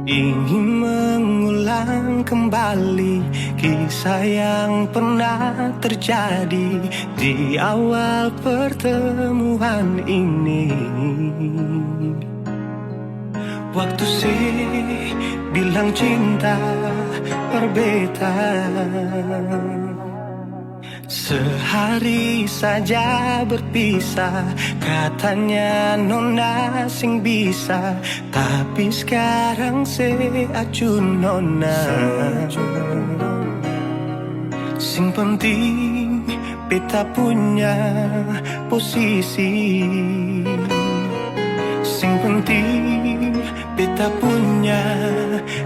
Ingin mengulang kembali kisah yang pernah terjadi di awal pertemuan ini. Waktu sih bilang cinta berbeda, sehari saja berpisah, katanya nona sing bisa, tapi sekarang se acun nona. Sing penting beta punya posisi, sing penting beta punya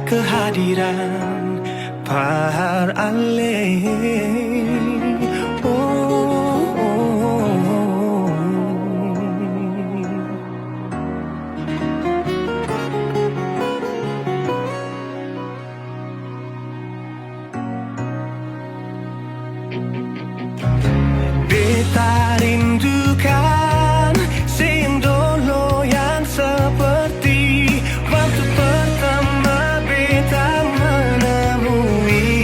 kehadiran par aleh. Beta rindukan sing dulu yang seperti waktu pertama beta menemui.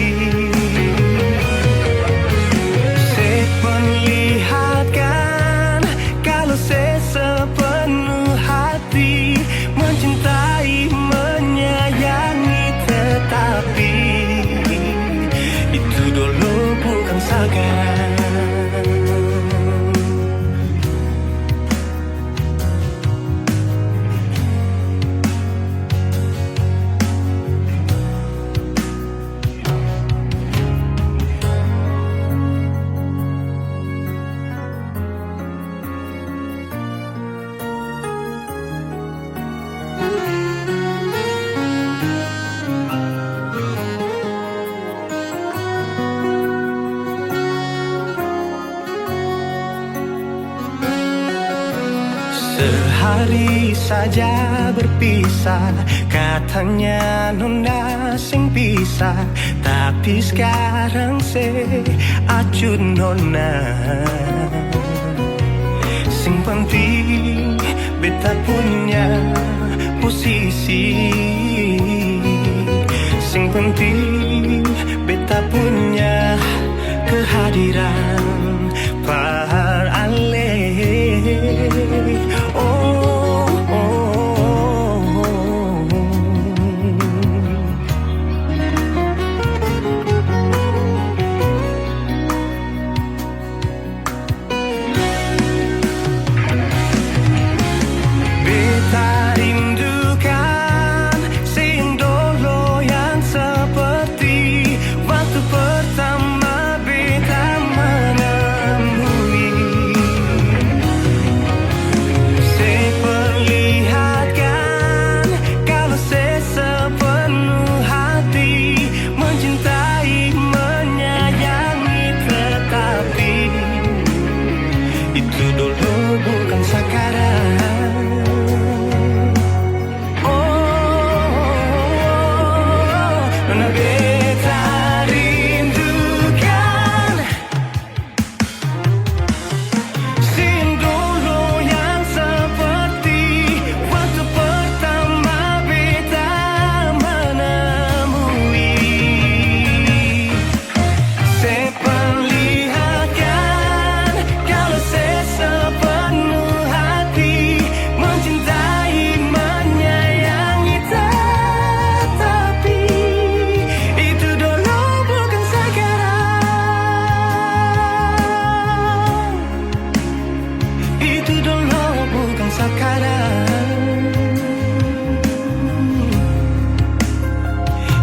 Saya perlihatkan kalau saya sepenuh hati mencintai, menyayangi, tetapi itu dulu bukan sekarang. Sehari saja berpisah, katanya nona sing bisa, tapi sekarang se acun nona. Sing penting beta punya posisi, sing penting beta punya kehadiran par aleh.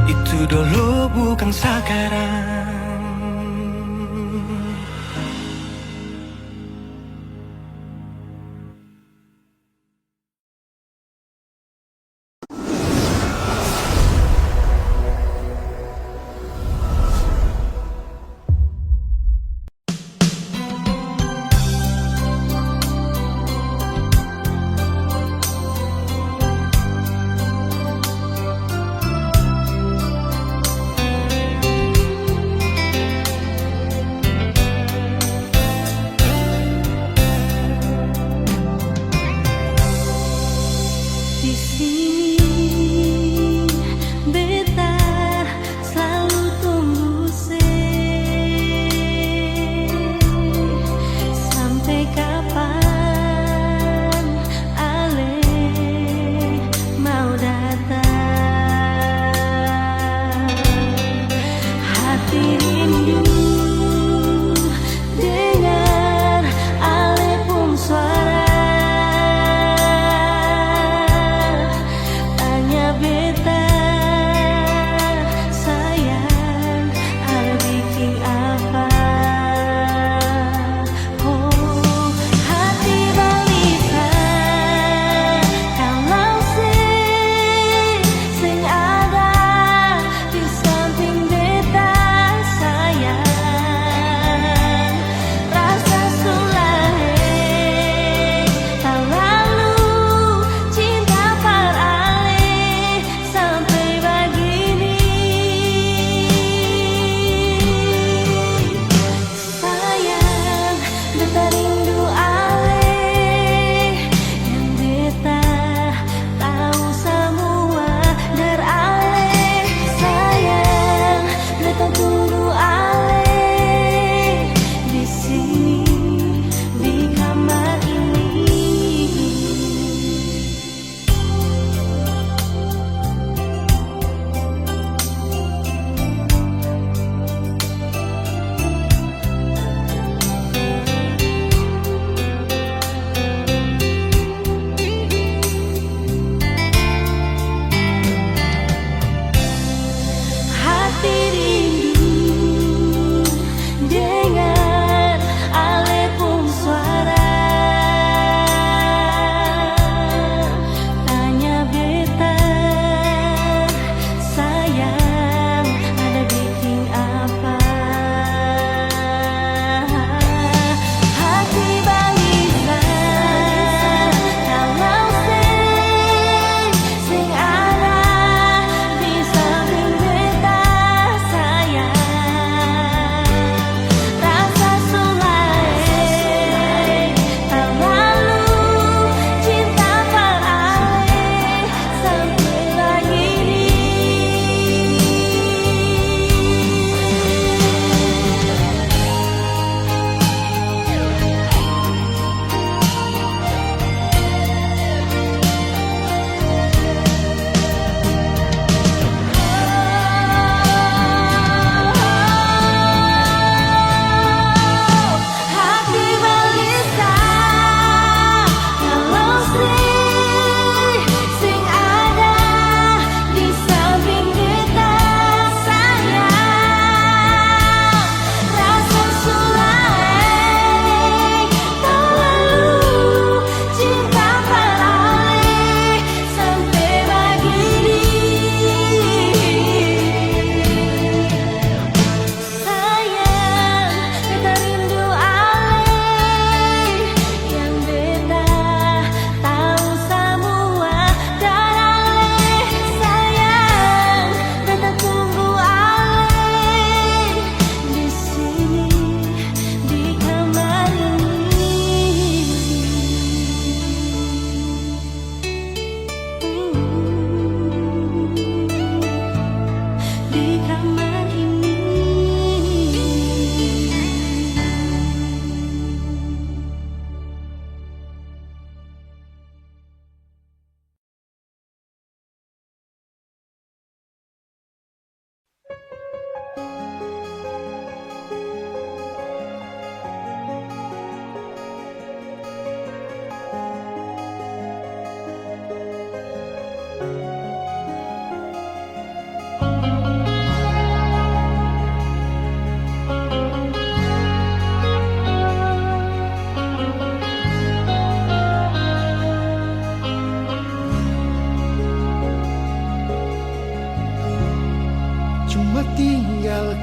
Itu dulu bukan sekarang. Di sini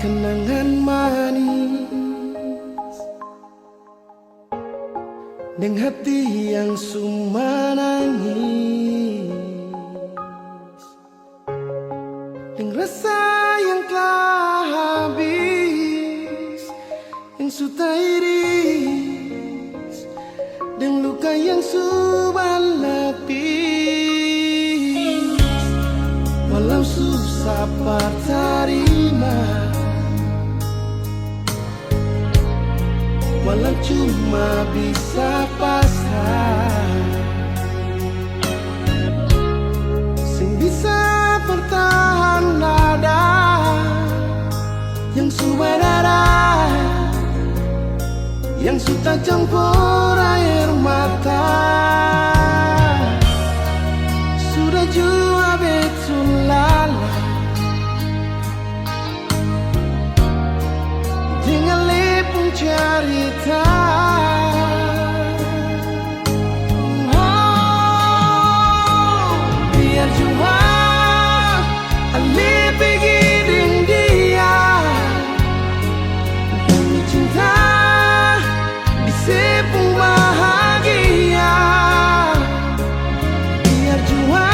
kenangan manis dengan hati yang suma nangis, dengan rasa yang telah habis, yang sudah iris, dan luka yang sudah lapis. Walau susah terima, walau cuma bisa pasrah, sing bisa bertahan nada yang sudah darah, yang sudah campur air mata. Sudah jua betul lala dengan lepung cerita. Biar jua Ale pergi dengan dia, demi cinta disepung bahagia. Biar jua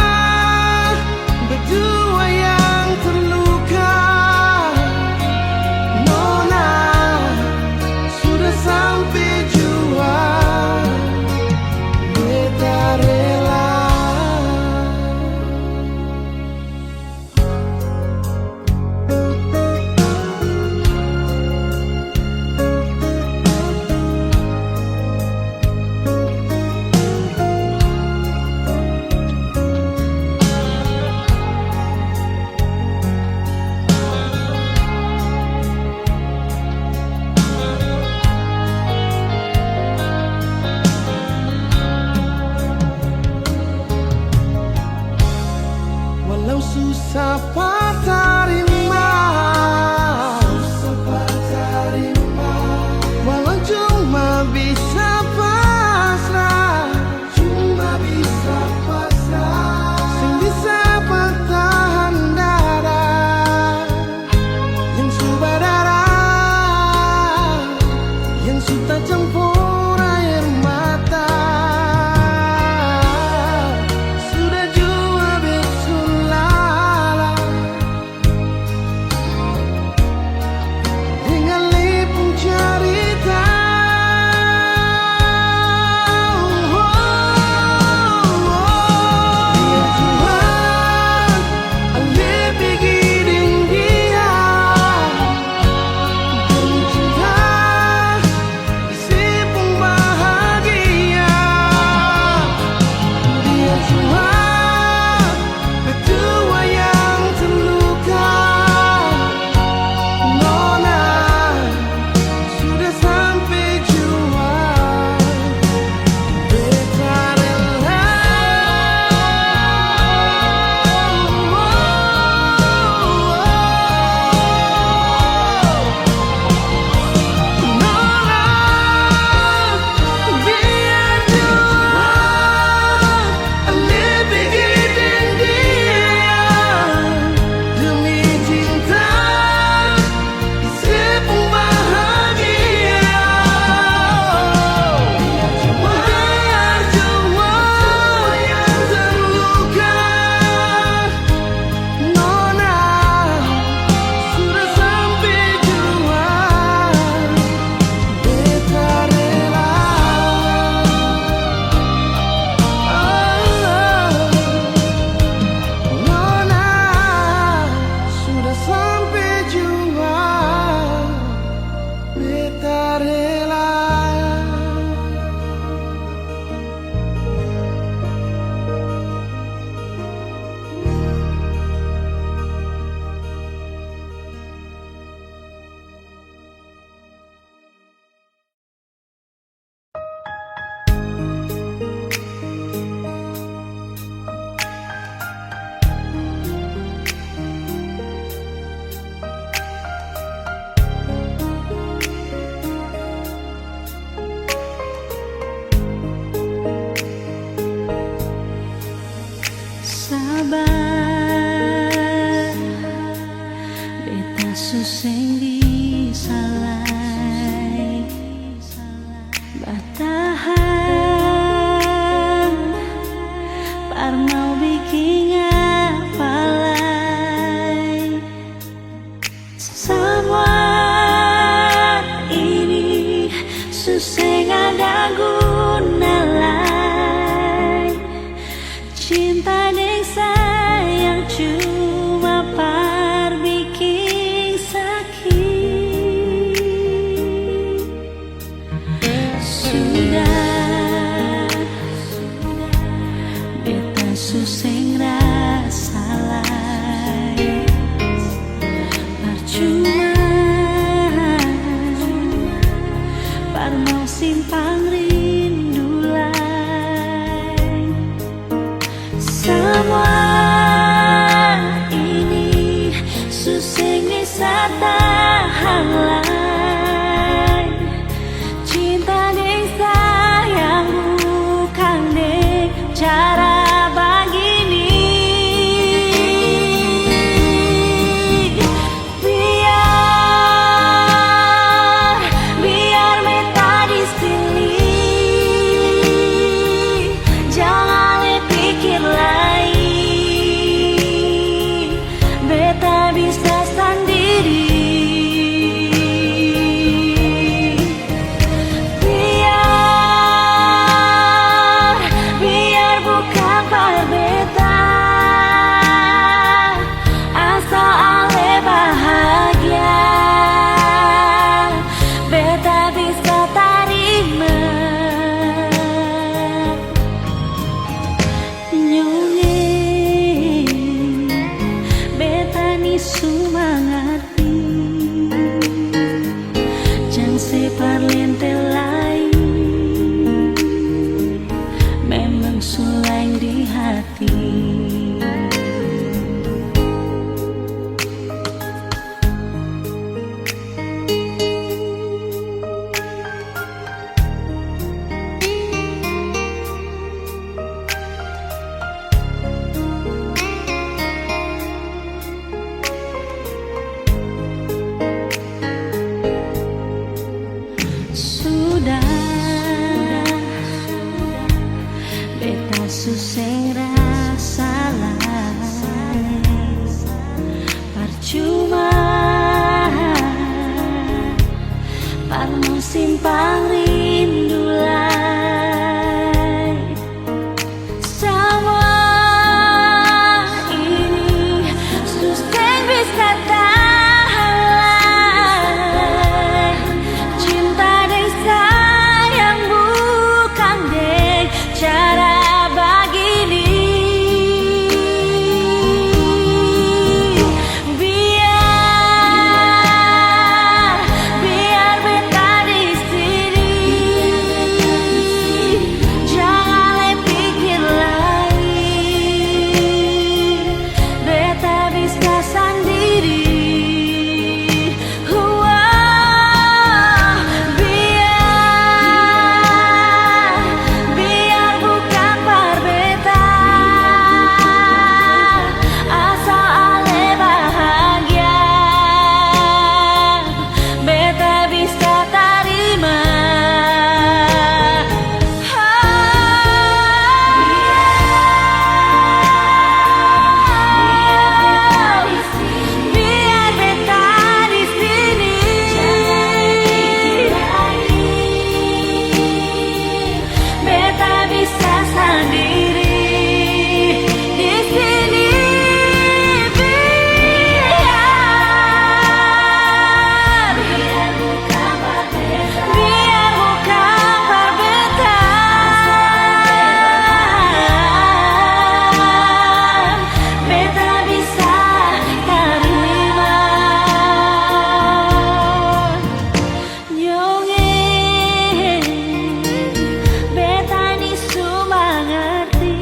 berdua yang terluka, Nona sudah sampai jua, beta rela. Walau susah terima, walau cuma bisa pasrah, sing bisa bertahan dada, yang sudah darah, yang sudah campur air mata. Sudah jua betul lala dengan lepung cerita. Biar jua Ale pergi dengan dia, demi cinta disepung bahagia. Biar jua berdua yang terluka, Nona sudah sampai jua, beta rela. Nona, biar jua Ale pergi dengan dia, demi cinta disepung bahagia. Biar jua yang terluka, Nona sudah sampai jua, beta rela. Nona sudah sampai jua, beta rela. Sabar, beta suseng mau bikin apa lagi. Semua ini susah ada guna lain. Cinta dan sayang cuma par bikin sakit. Sudah beta susah ngerasa lain. Percuma par mau simpang rindu lain. Semua ini susah bisa tahan lain. Cinta dan sayang bukan dek cara begini. Biar beta di sini, jangan pikir lain. Beta bisa sendiri. Biar bukan par beta, asal ale bahagia. Beta bisa terima. Nyonge beta ni sumangati, jangan separ lente lain. Memang sulain di hati. Sudah beta susah rasa lain. Percuma par mau simpang rindu lain. Semua ini susah bisa tahan lain. Cinta dan sayang bukan dek cara begini. Biar beta di sini, jangan pikir lain. Beta bisa sendiri. Biar bukan par beta, asal ale bahagia. Beta bisa terima. Biar beta di sini, beta bisa sendiri di sini. Biar bukan par beta, beta bisa terima. Nyonge beta ni sumangati,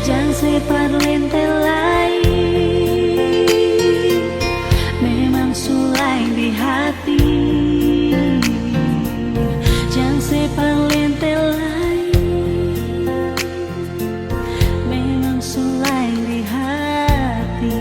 jangan separ lente lain. Memang sulai di hati, jangan separ lente lain. Memang sulai di hati.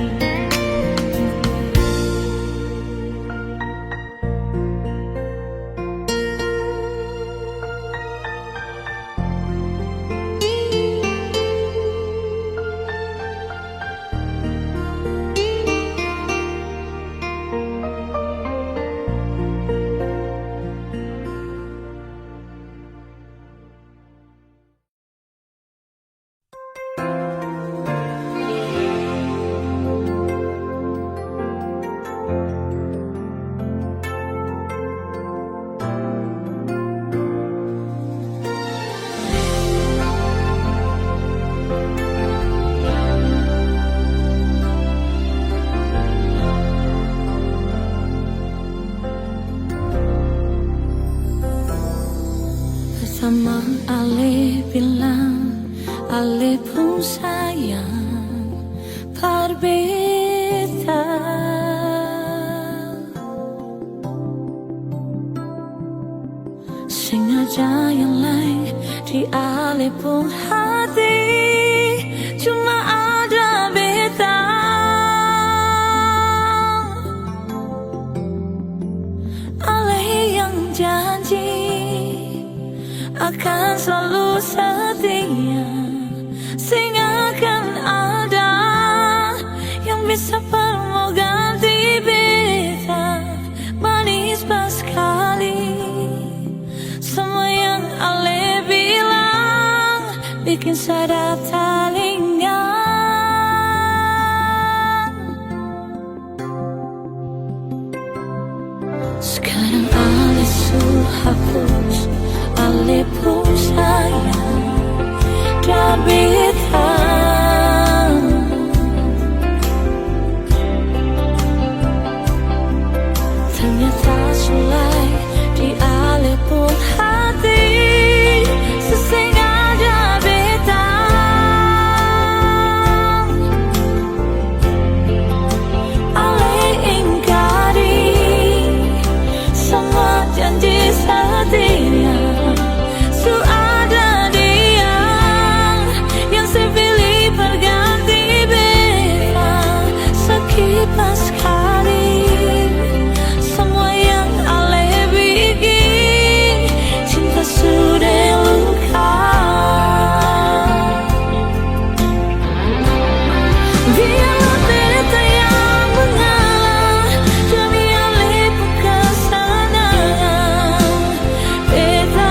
Ale pun sayang berbeda. Sengaja yang lain di ale pun hati, cuma ada beta. Ale yang janji akan selalu setia, sing akan ada yang bisa perlu ganti beta. Manis pas sekali semua yang Ale bilang, bikin sadar talingan. Sekarang Ale sudah hapus, Ale pun sayang dan beta. Ternyata sulai di Ale pun hati, sesengaja beta. Ale ingkari semua janji setia. Ada dia yang sepilih berganti beta. Sekipas sekali semua yang Ale bikin, cinta sudah luka. Biarlah beta yang mengalah demi Ale pun kesenangan. Beta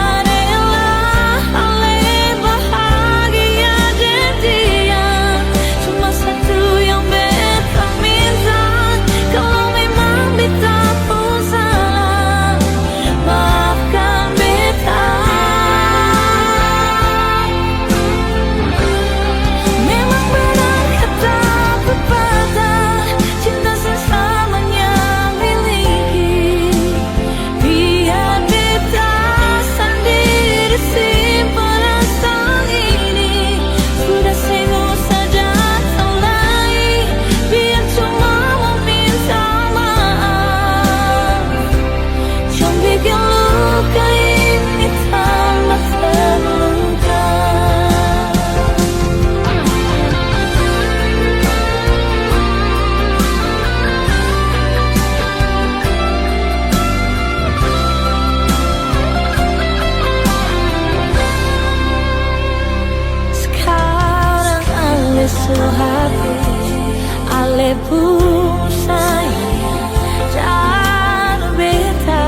Ale pun sayang dan beta.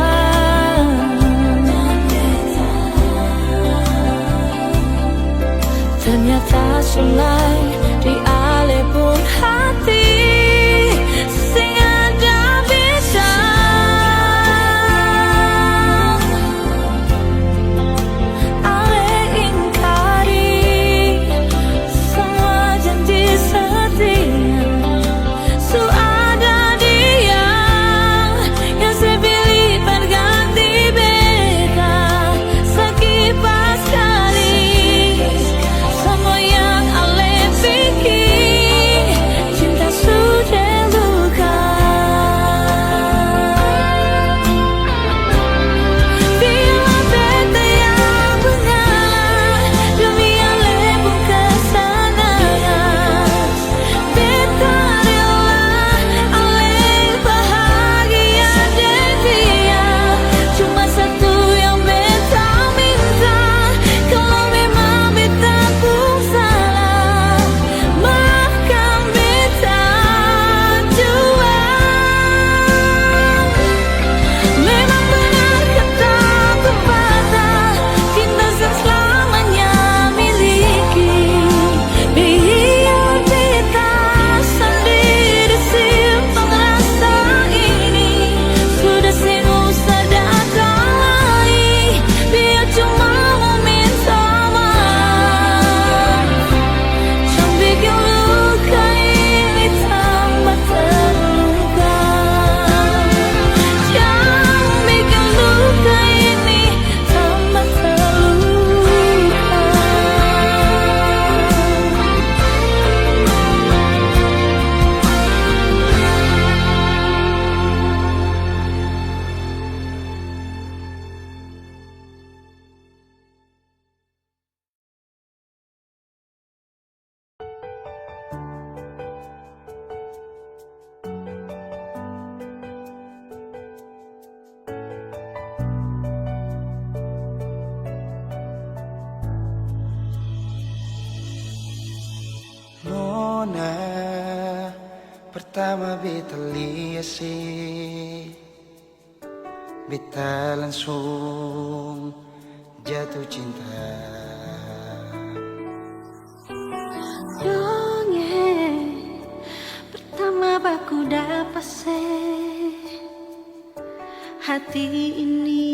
Ternyata sulai di Ale pun hati, sing ada beta. Ale ingkari semua janji setia. Ada dia yang sepilih berganti beta. Sekipas sekali semua yang Ale bikin, cinta sudah Nona pertama beta lihat beta langsung jatuh cinta. Dongeng pertama baku dapat hati ini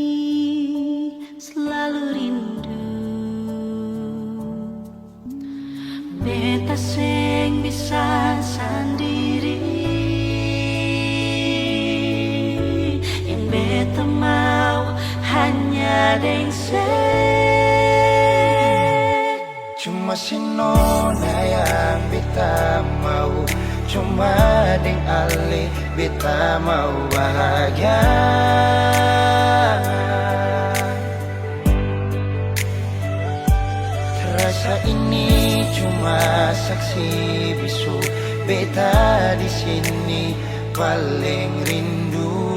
selalu rindu. Beta sing bisa sendiri, yang beta mau hanya deng Cuma si Nona yang beta mau, cuma deng Ale beta mau bahagia. Rasa ini cuma saksi bisu, beta di sini paling rindu.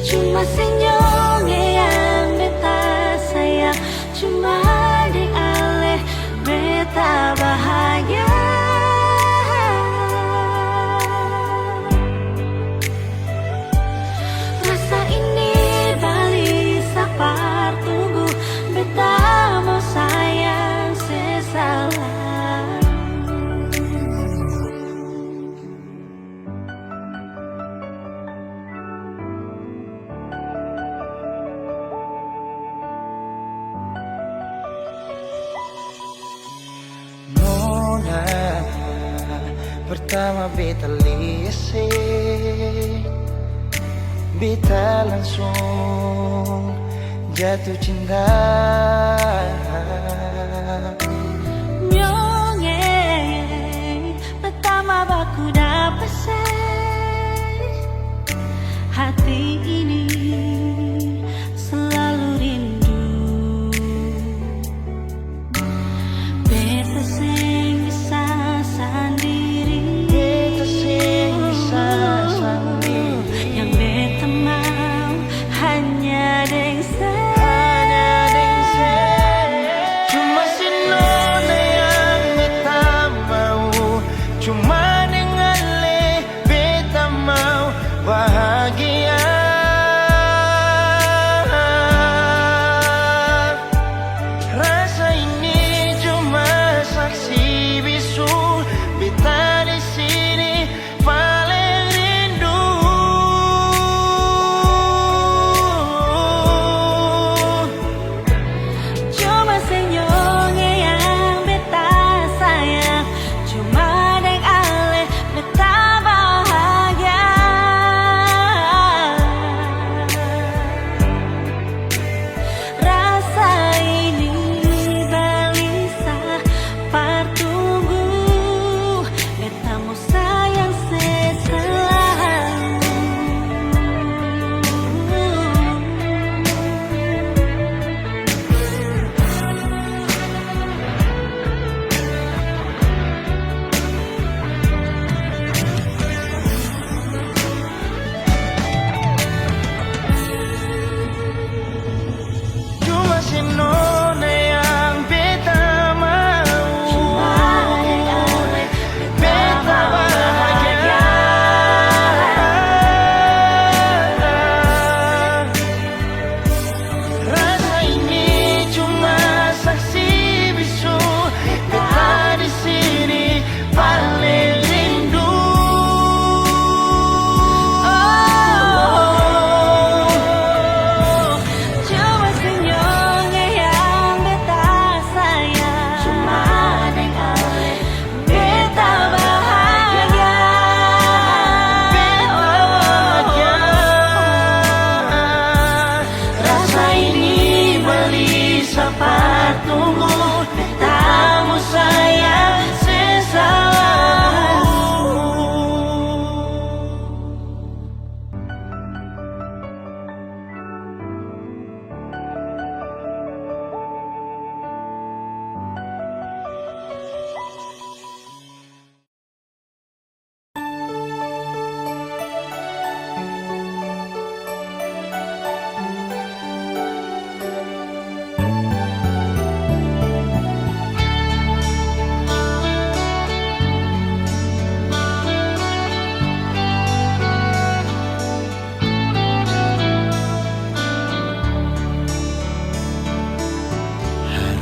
Cuma senyum yang beta sayang, cuma di Ale beta bahagia. Rasa ini balik sapar tunggu, beta mau sayang sesalah. Nona pertama beta lihat beta langsung jatuh cinta. Nyongeng pertama baku dapat hati ini selalu rindu. Beta sing bisa sendiri, Beta sing bisa sendiri, yang beta mau hanya deng cuma si Nona yang beta mau, cuma dengan Le beta mau bahagia. Rasa ini cuma saksi bisu, beta di sini paling rindu. cuma senyum yang beta sayang, cuma deng Ale beta bahagia. Rasa ini balisa partunggu, beta mau sayang seselalu. Cuma si Nona yang beta mau, Cuma deng Ale beta bahagia. Rasa ini cuma saksi bisu, beta di sini paling rindu. Cuma senyum yang beta sayang, cuma deng Ale beta bahagia. Rasa ini balisa patunggu, beta mau sayang sesalalu.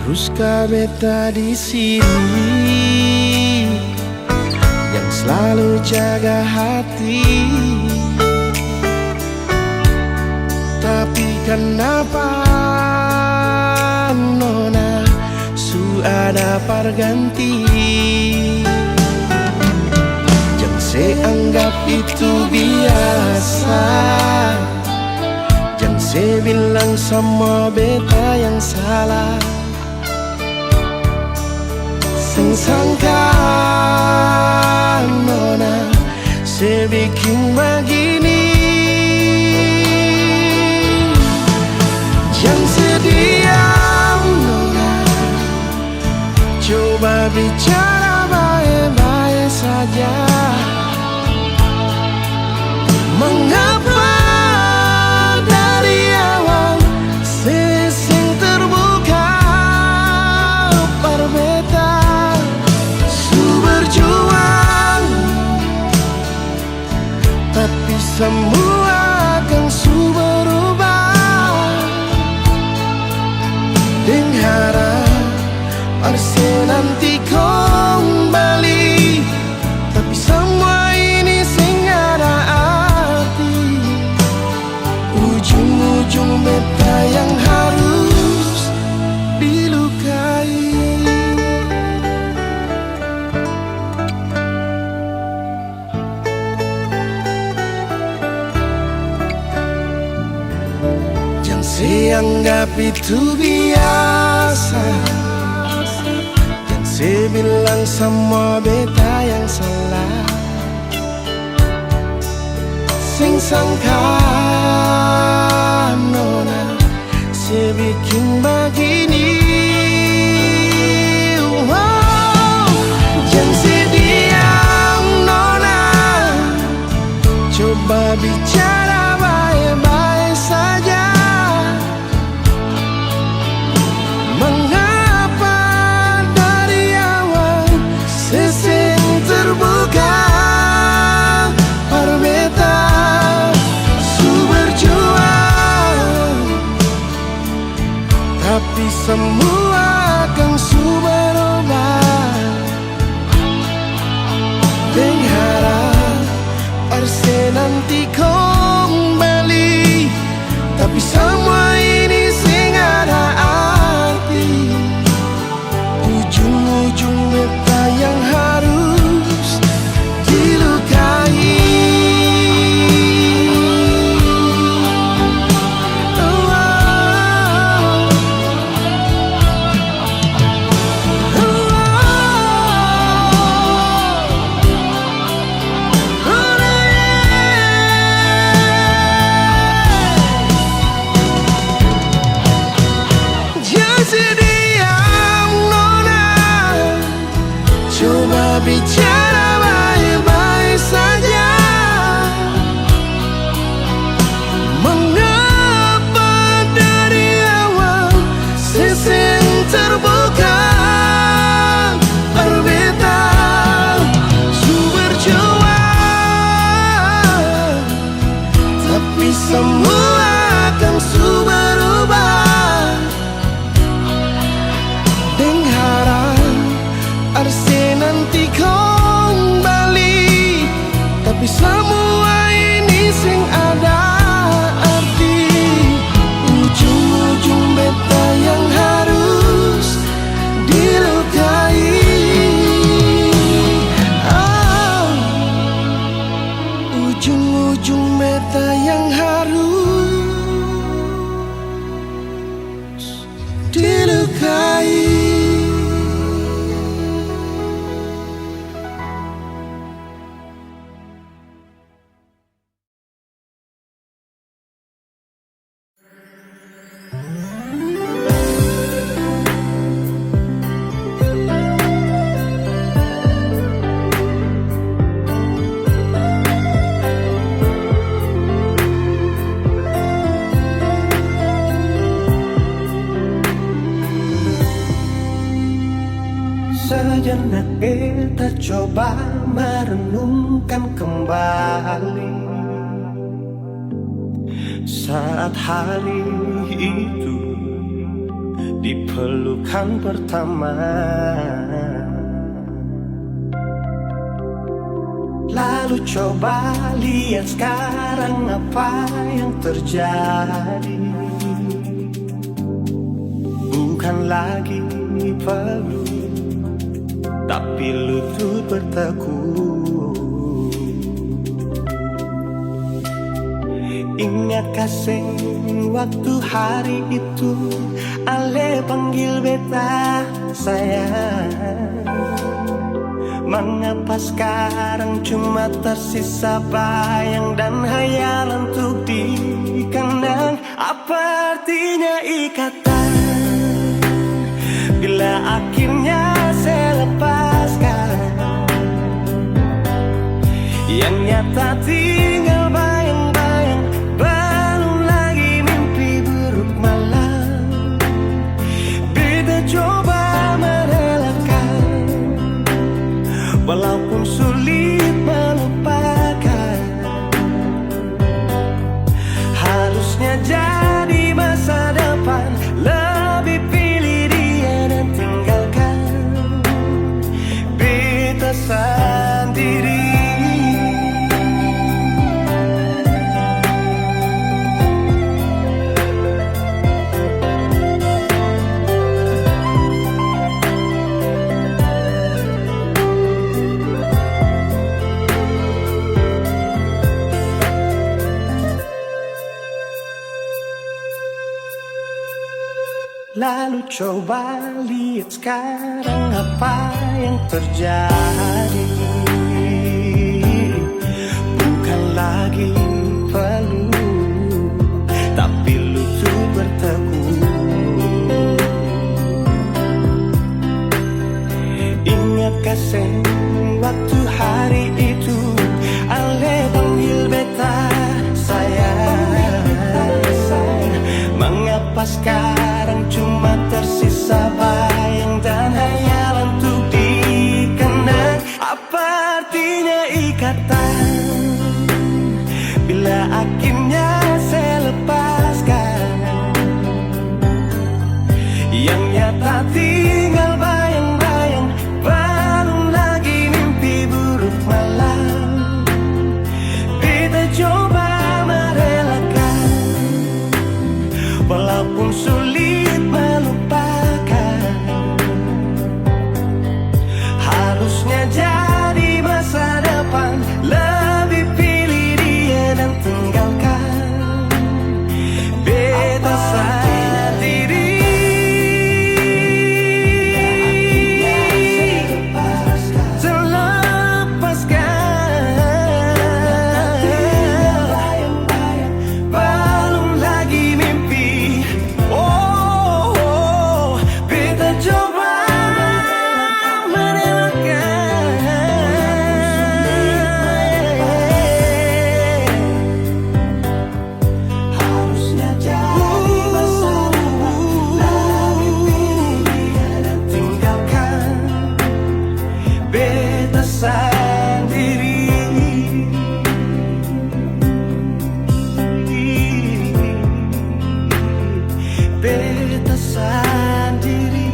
Haruskah beta di sini yang selalu jaga hati? Tapi kenapa nona su ada perganti? Jangan saya anggap itu biasa. Jangan saya bilang sama beta yang salah. Sing sangka nona saya bikin begini. Jangan sediam nona, coba bicara baik-baik saja. Mengapa dari awal sing terbuka berbeda? Su berjuang, tapi semua akan su berubah. Dengan harap harusnya nanti kembali, tapi semua ini sing ada arti. Ujung-ujung beta yang harus dilukai. Jangan saya anggap itu biasa. Jangan saya bilang sama beta yang salah. Sing sangka nona saya bikin begini. Jangan sediam nona, coba bicara baik-baik saja. Mengapa dari awal sesing terbuka berbeda? Su berjuang, tapi semua akan su berubah. Dengan harap harusnya nanti kembali, tapi semua ini sing ada arti. Ujung-ujung beta yang harus dilukai. Jangan sediam nona, coba bicara baik-baik saja. Mengapa dari awal sesing terbuka berbeda? Su berjuang, tapi semua akan su berubah. Dengan harap harusnya nanti kembali, tapi semua ini sing ada arti. Ujung-ujung beta yang harus dilukai. Ujung-ujung beta yang harus dilukai. Sejenak beta coba merenungkan kembali saat hari itu di pelukan pertama. Lalu coba lihat sekarang apa yang terjadi. Bukan lagi peluk, tapi lutut bertekuk. Ingat kasih waktu hari itu Ale panggil beta sayang. Mengapa sekarang cuma tersisa bayang dan hayalan untuk dikenang? Apa artinya ikatan bila akhirnya saya lepaskan? Yang nyata tinggal bayang-bayang, belum lagi mimpi buruk malam. Beta coba merelakan, walaupun sulit melupakan. Harusnya jadi masa depan, lebih pilih dia dan tinggalkan beta sendiri. Lalu coba lihat sekarang apa yang terjadi. Bukan lagi peluk, tapi lutut bertekuk. Ingat kasih waktu hari itu Ale panggil beta sayang. Mengapa sekarang cuma tersisa bayang dan hayalan untuk dikenang? Apa artinya ikatan bila akhirnya saya lepaskan? Yang nyata tinggal bayang-bayang, belum lagi mimpi buruk malam. Beta coba merelakan, walaupun sulit melupakan. Harusnya jadi masa depan, lebih pilih dia dan tinggalkan beta sendiri. Belum lagi mimpi. Oh, beta coba merelakan. Harusnya jadi masa depan, lebih pilih dia dan tinggalkan beta sendiri. Beta sendiri.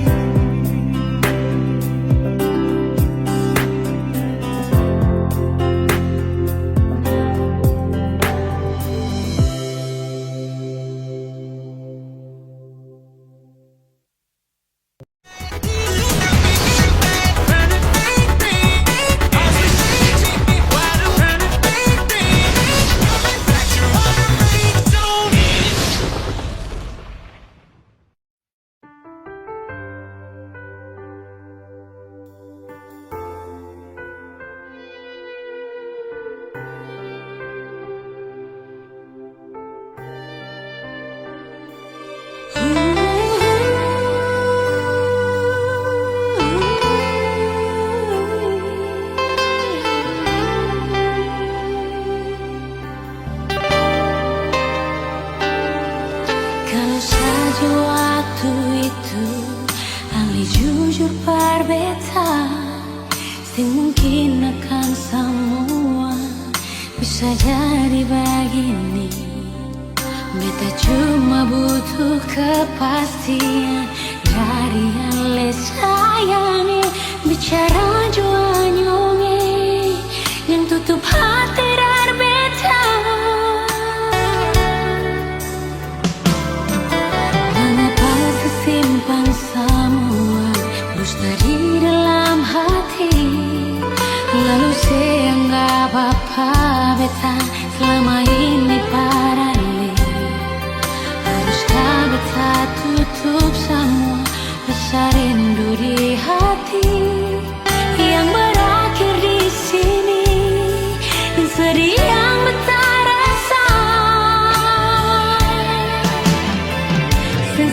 Kalau saja waktu itu Ali jujur berbeta, mungkin akan semua bisa jadi begini. Beta cuma butuh kepastian dari hari ale sayangi bicara jua nyonge yang tutup hati dan beta. Mengapa sesimpan semua dusta di dalam hati, lalu seanggap apa beta selama ini parale. Haruskah beta tutup semua rasa rindu di hati yang berakhir di sini, dan sedih yang beta rasa.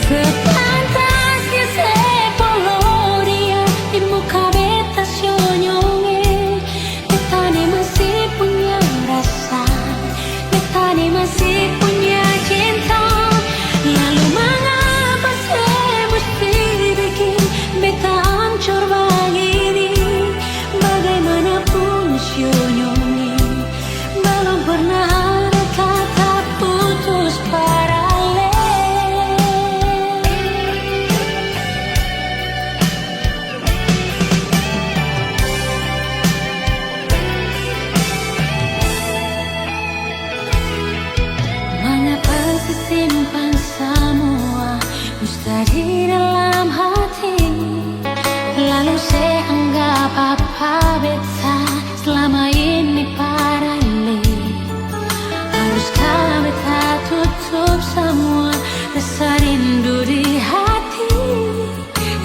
Sepantasnya sepuluh dia di muka beta senyonge. Beta ni masih punya rasa, beta ni masih punya cinta. Lalu mengapa saya mesti bikin beta hancur begini? Bagaimanapun senyonge, belum pernah ada kata putus paralel. Mengapa sesimpan semua dusta di dalam hati, lalu saya anggap apa beta selama ini parale. Haruskah beta tutup semua rasa rindu di hati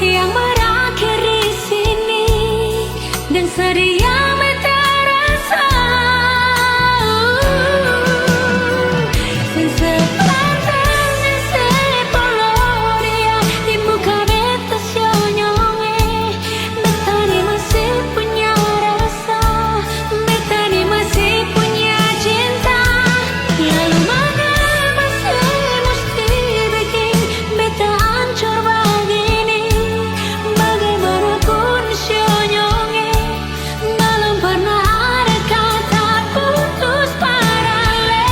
yang berakhir di sini, dan sedih yang beta rasa. Sepantasnya sepuluh dia di muka beta senyonge. Beta ni masih punya rasa, beta ni masih punya cinta. Lalu mengapa saya mesti bikin beta hancur begini? Bagaimanapun senyonge, belum pernah ada kata putus paralel.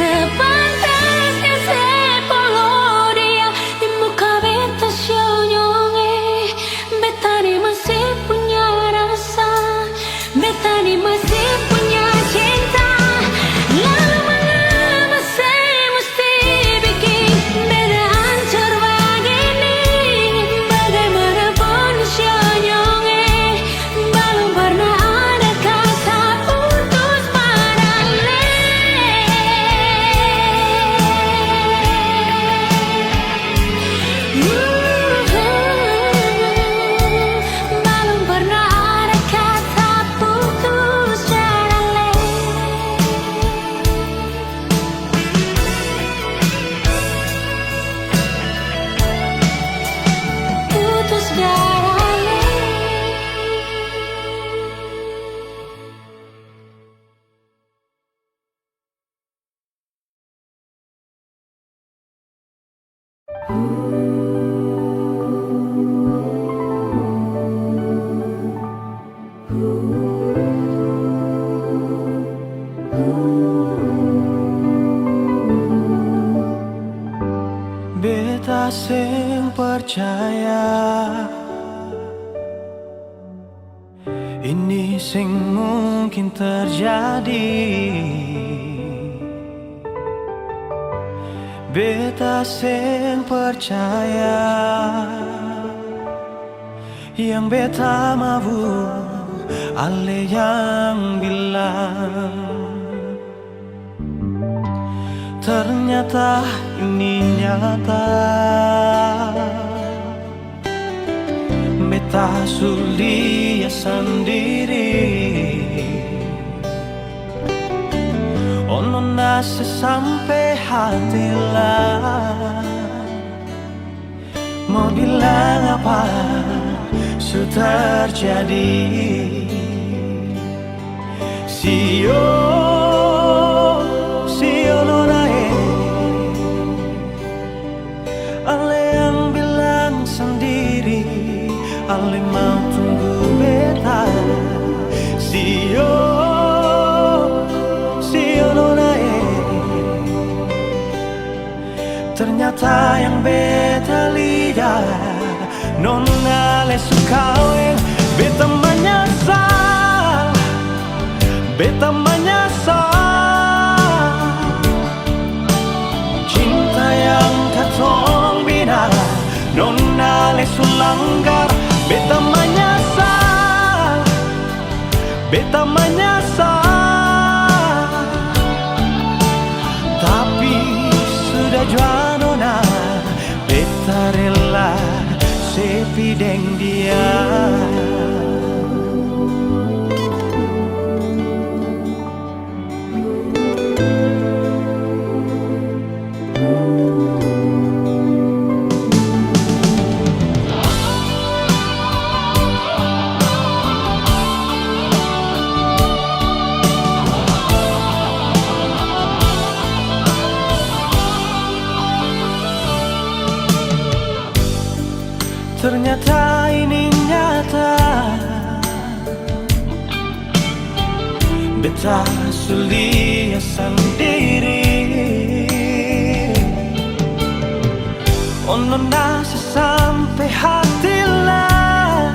Sepantasnya sepuluh dia di muka beta senyonge. Beta ni masih punya rasa, beta ni masih punya cinta. Lalu mengapa saya mesti bikin beta hancur begini? Bagaimanapun senyonge, belum pernah ada kata putus paralel. Belum pernah ada kata putus paralel. Putus paralel. Beta sing percaya ini sing mungkin terjadi. Beta sing percaya yang beta mau ale yang bilang. Ternyata ini nyata, beta sulia sendiri. Ono nase sampai hati lah, mau bilang apa sudah terjadi. Sio norae, ale yang bilang sendiri, ale mau tunggu Ternyata yang beta lihat nona lesu kawin. Beta menyesal, beta menyesal. Cinta yang katong bina nona lesu langgar. Beta menyesal, beta menyesal. Tapi sudah jua nona, beta rela sepi deng dia. Ternyata ini nyata, beta sulia sendiri. Oh nona sampai hati lah,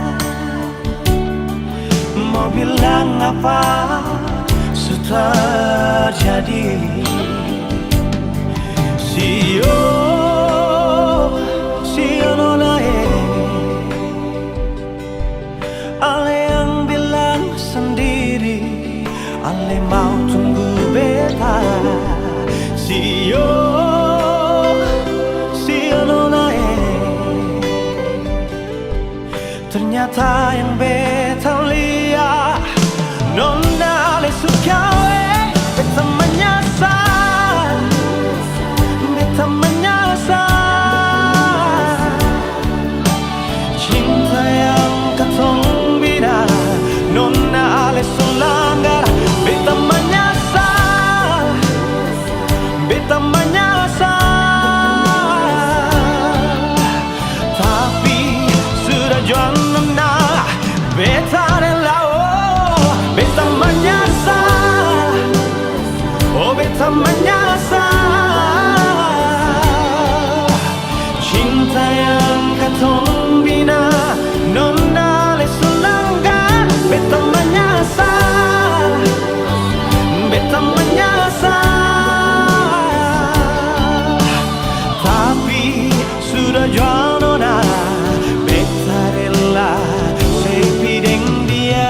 mau bilang apa sudah terjadi. Sio nona Ale yang bilang sendiri, Ale mau tunggu beta. Sio nona ternyata yang beta lihat nona Ale suka beta menyesal, beta menyesal. Cinta yang katong bina nona ale sulanggar. Beta menyesal, beta menyesal. Tapi sudah jua nona, beta rela. Oh beta menyesal, oh beta menyesal. Cinta yang katong bina nona le sulanggar. Beta menyesal, beta menyesal. Tapi sudah jua nona, beta rela sepi deng dia.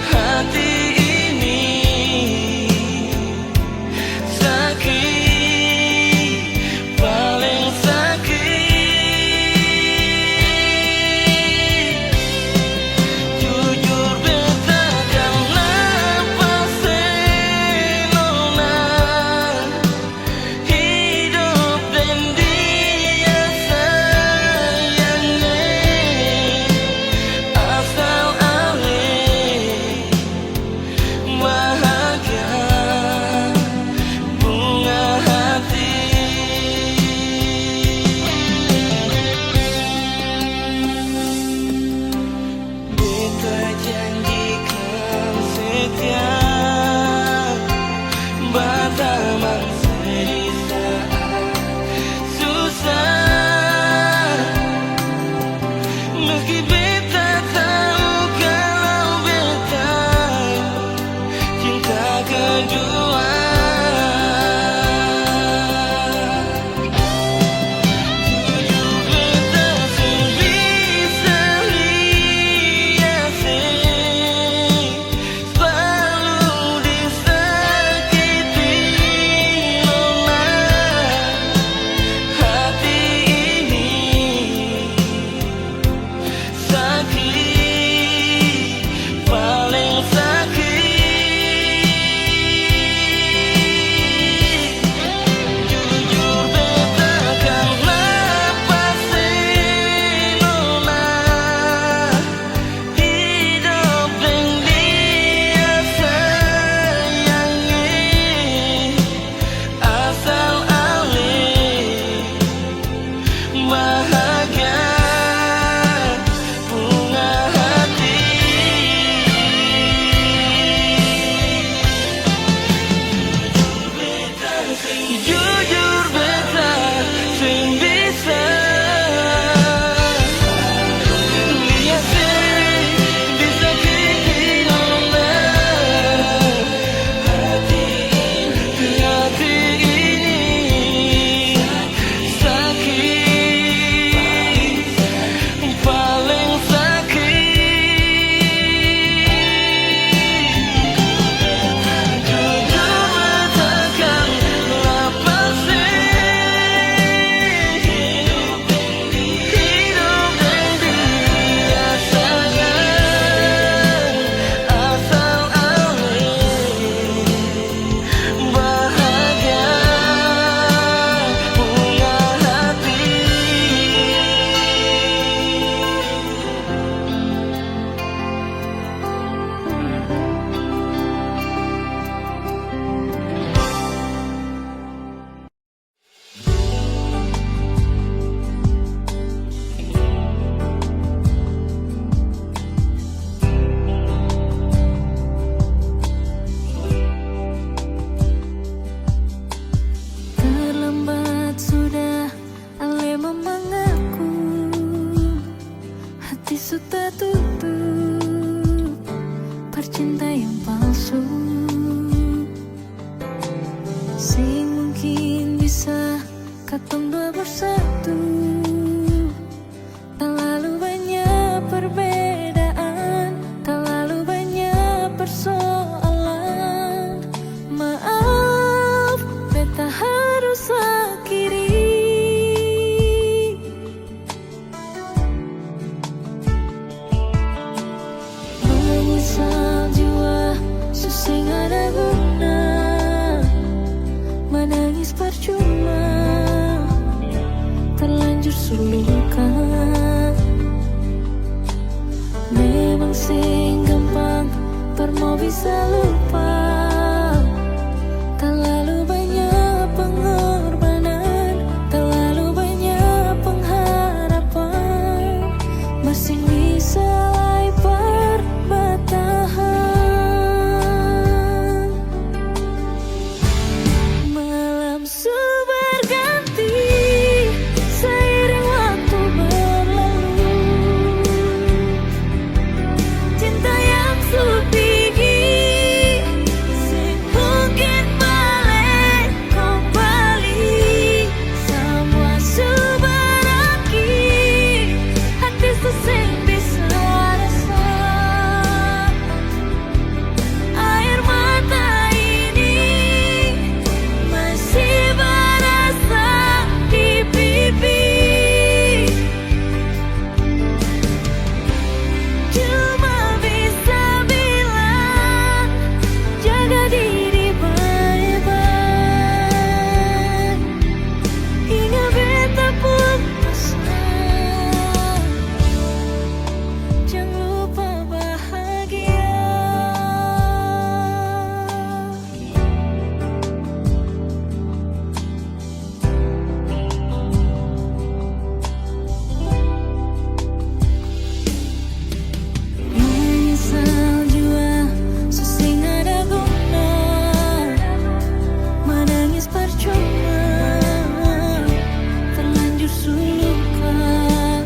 hati katong dua bersatu. Terlalu banyak perbedaan, terlalu banyak persoalan. Maaf, beta harus akhiri. Menyesal jiwa, susah ada guna. Menangis percuma, terlanjur sulukan. Memang sing gampang, per mau bisa lupa. Terlalu banyak pengorbanan, terlalu banyak pengharapan. Masih bisa lebar bertahan. Malam berganti seiring waktu berlalu. Cinta yang supigi mungkin balik kembali. Semua berakhir, hati sesing bisa rasa. Air mata ini masih berasa di pipi. Cuma bisa bilang, jaga diri baik-baik. Ingat beta pun pesan, jangan lupa bahagia. Menyesal jua, susah ada guna. Menangis percuma, terlanjur sulukan.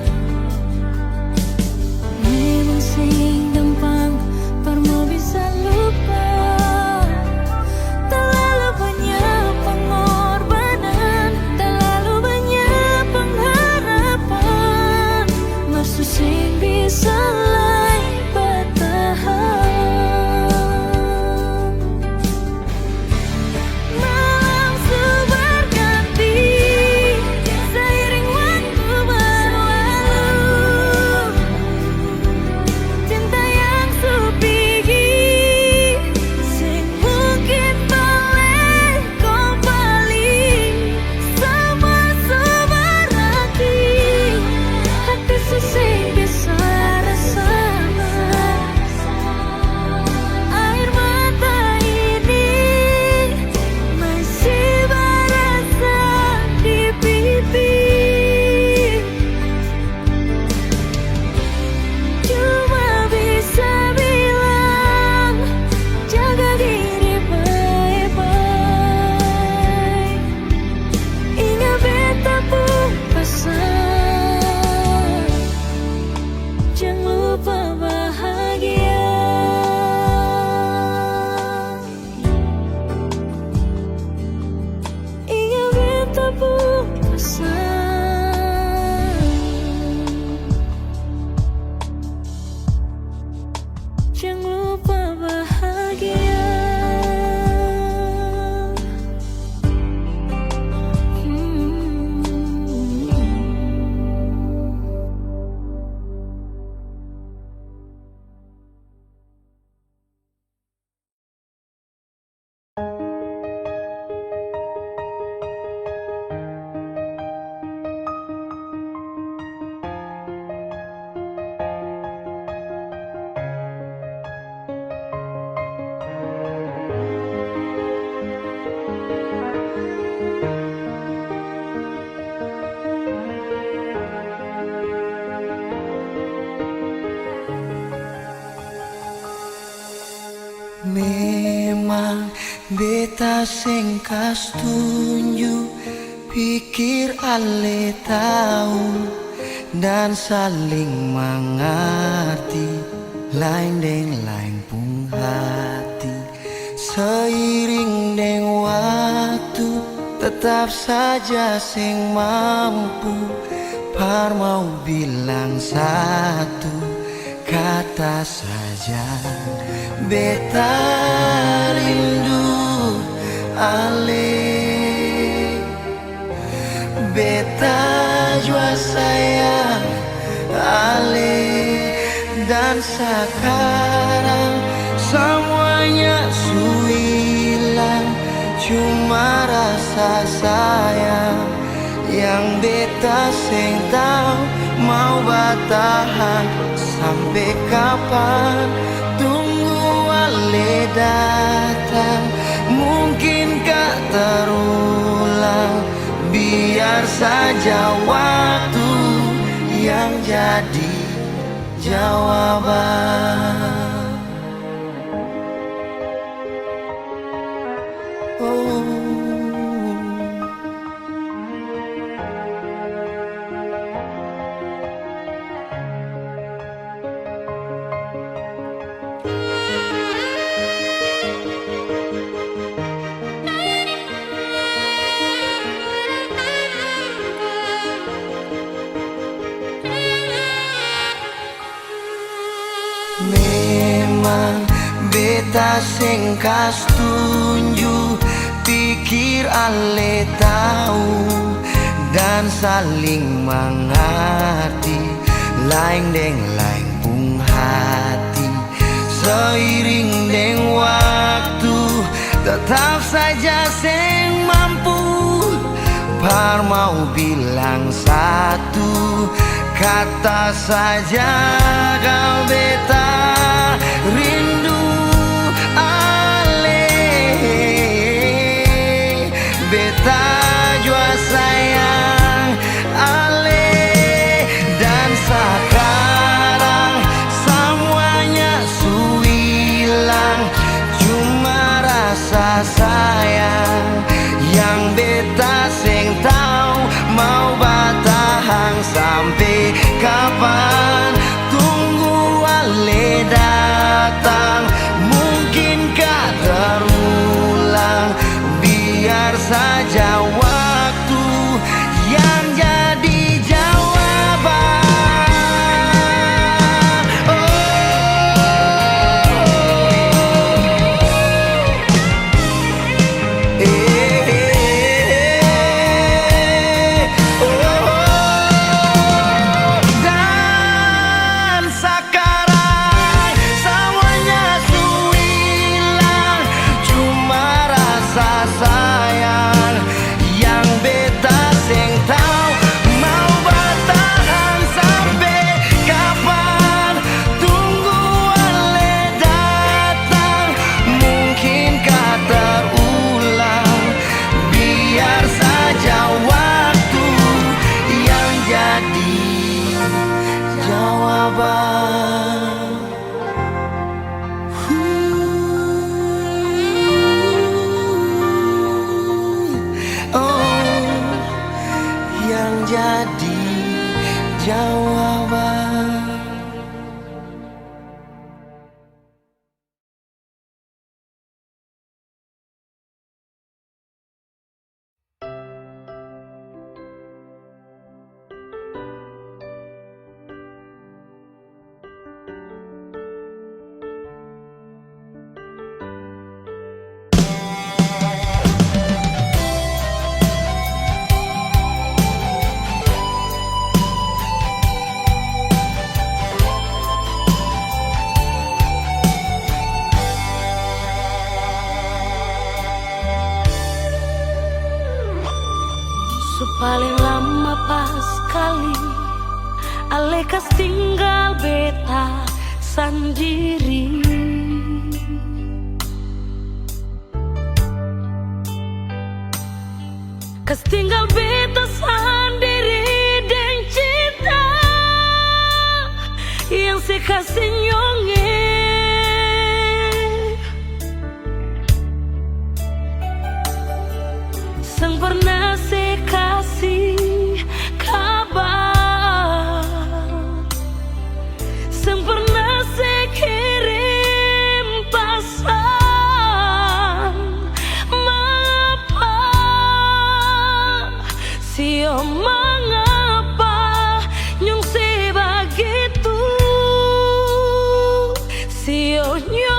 Memang sing gampang, per mau bisa lupa. Terlalu banyak pengorbanan, terlalu banyak pengharapan. Maksud sing bisa bertahan. Malam berganti seiring waktu berlalu. Cinta yang supigi mungkin balik kembali. Semua berakhir, hati sesing bisa rasa. Air mata ini masih berasa di pipi. Cuma bisa bilang, jaga diri baik-baik. Ingat beta pun pesan, jangan lupa bahagia. Ingat beta pun pesan, jangan lupa bahagia. Memang beta sing kas tunjuk, pikir ale tahu dan saling mengerti, lain deng lain pun hati. Seiring deng waktu tetap saja sing mampu par mau bilang satu kata saja. Beta rindu ale, beta jua sayang ale. Dan sekarang semuanya su hilang, cuma rasa sayang yang beta sing tahu mau bertahan sampai kapan. Tunggu ale datang, mungkinkah terulang? Biar saja waktu yang jadi jawaban. Oh. Memang beta sing kas tunjuk, pikir ale tahu dan saling mengerti, lain deng lain pung hati. Seiring deng waktu tetap saja sing mampu par mau bilang satu kata saja. Kau beta rindu ale, beta jua sayang ale. Dan sekarang semuanya su hilang, cuma rasa sayang yang beta sing tahu mau bertahan sampai kapan. Tunggu ale datang, mungkinkah terulang? Biar saja waktu yang jadi jawaban. Dan sekarang semuanya su hilang, cuma rasa sayang yang beta sing tahu mau bertahan sampai kapan. Tunggu ale datang, mungkinkah terulang? Biar saja waktu yang jadi jawaban. Oh, yang jadi jawaban. Paling lama pas kali ale kas tinggal beta sendiri. Kas tinggal beta sendiri dan cinta yang sekasih nyonge. Sang pernah sekasih kabar, sang pernah sekirim pesan. Mengapa mengapa nyung si begitu sionyongnya.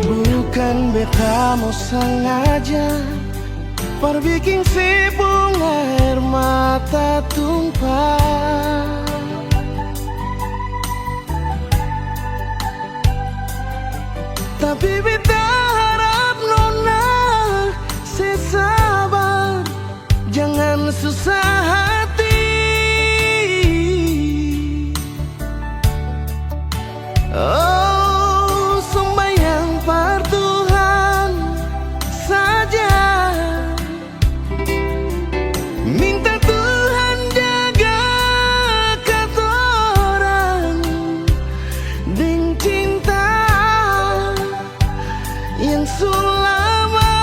Bukan beta mau sengaja perbikin si bunga air mata tumpah, tapi beta harap nona sesabar, jangan susah hati. Oh, sembahyang par Tuhan saja, minta Tuhan jaga katorang deng cinta yang sulama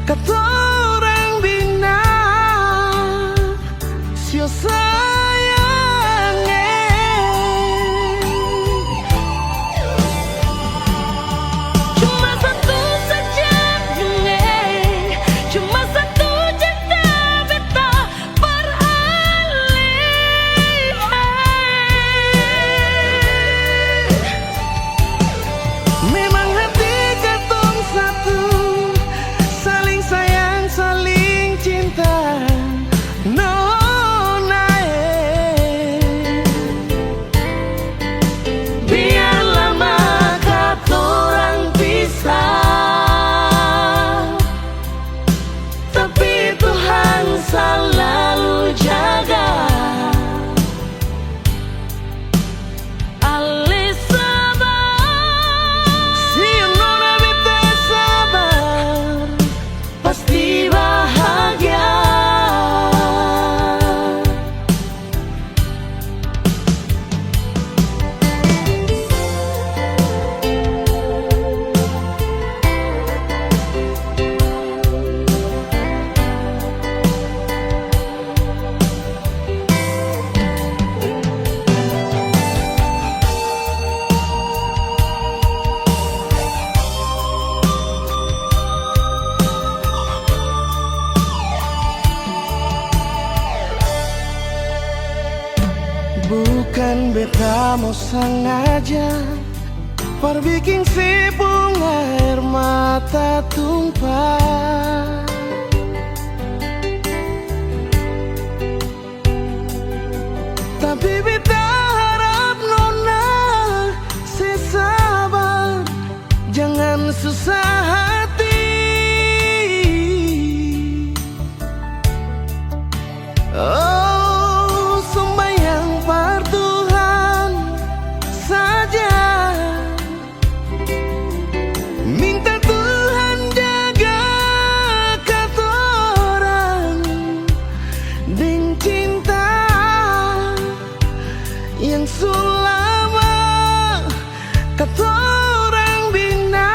katorang bina sio sayangnya. Cuma satu saja bunga, cuma satu cinta beta beralih. Memang hati katong satu, saling sayang, saling cinta. Nona, Biar lama katorang pisah, tapi Tuhan selalu jaga. Ali sabar, si nona beta sabar, pasti bahagia. bukan beta mau sengaja perbikin si bunga air mata tumpah, tapi beta harap nona sesabar, jangan susah hati. Oh, sembahyang par Tuhan saja, minta Tuhan jaga katorang deng cinta yang sulama katorang bina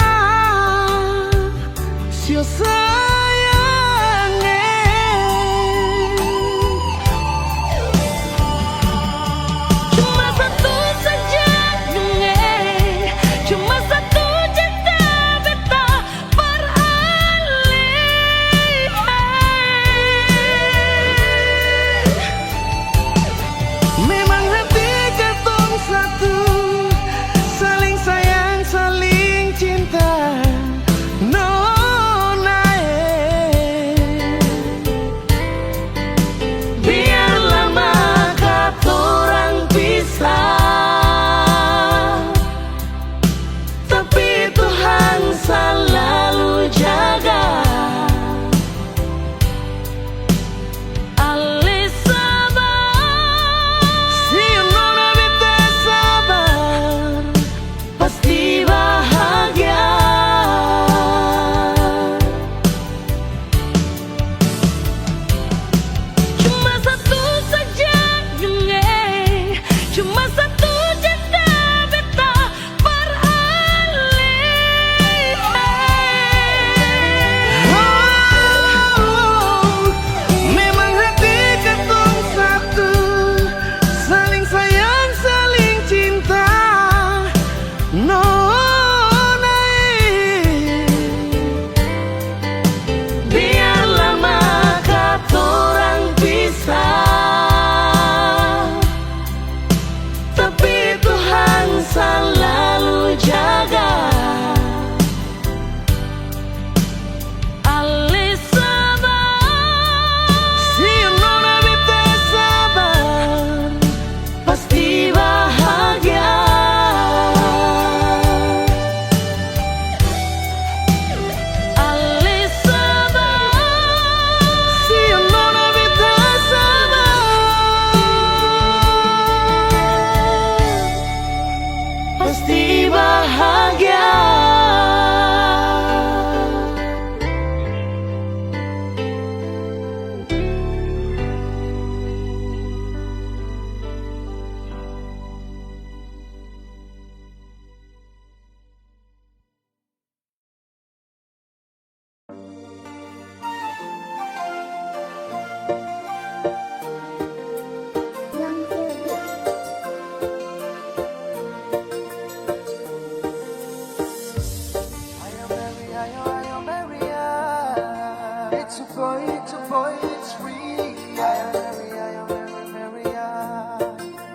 boy is free. I am very,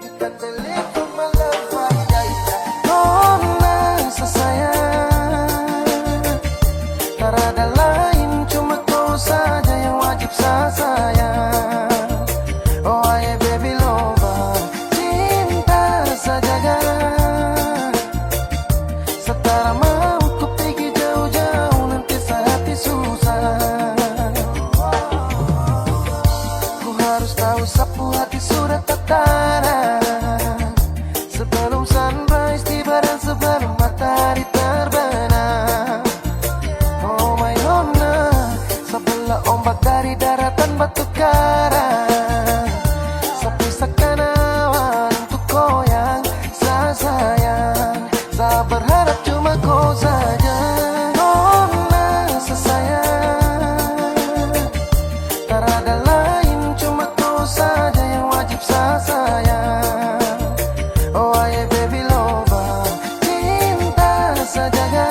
you can believe in my love, oh nasa sayang, tak ada lain, cuma kau saja yang wajib saya sayang. Oh ay baby lover, cinta saja setara mau ku pergi jauh-jauh nanti hati susah. Ku harus tahu sapu hati sudah tertara sebelum sunrise tiba dan sebelum matahari terbenam. Oh my nona, sebelah ombak dari daratan batu karang, sepisakan awan untuk goyang sayang. Saya berharap cuma kau saja, oh nasa sayang, tak ada lain, cuma kau saja yang wajib saya sayang. Oh ay baby lover, cinta saja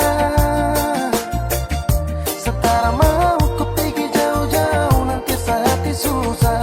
setara mau ku pergi jauh-jauh nanti hati susah.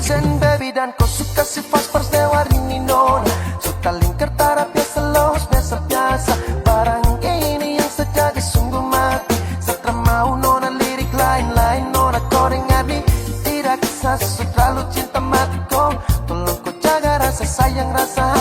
Listen baby, dan kau suka si fast lewat ini nona, suka lingkar tarap biasa los biasa barang ini yang sejati sungguh mati. Setelah mau nona lirik lain-lain, nona kau dengar nih, tidak kisah terlalu cinta mati kau, tolong kau jaga rasa sayang rasa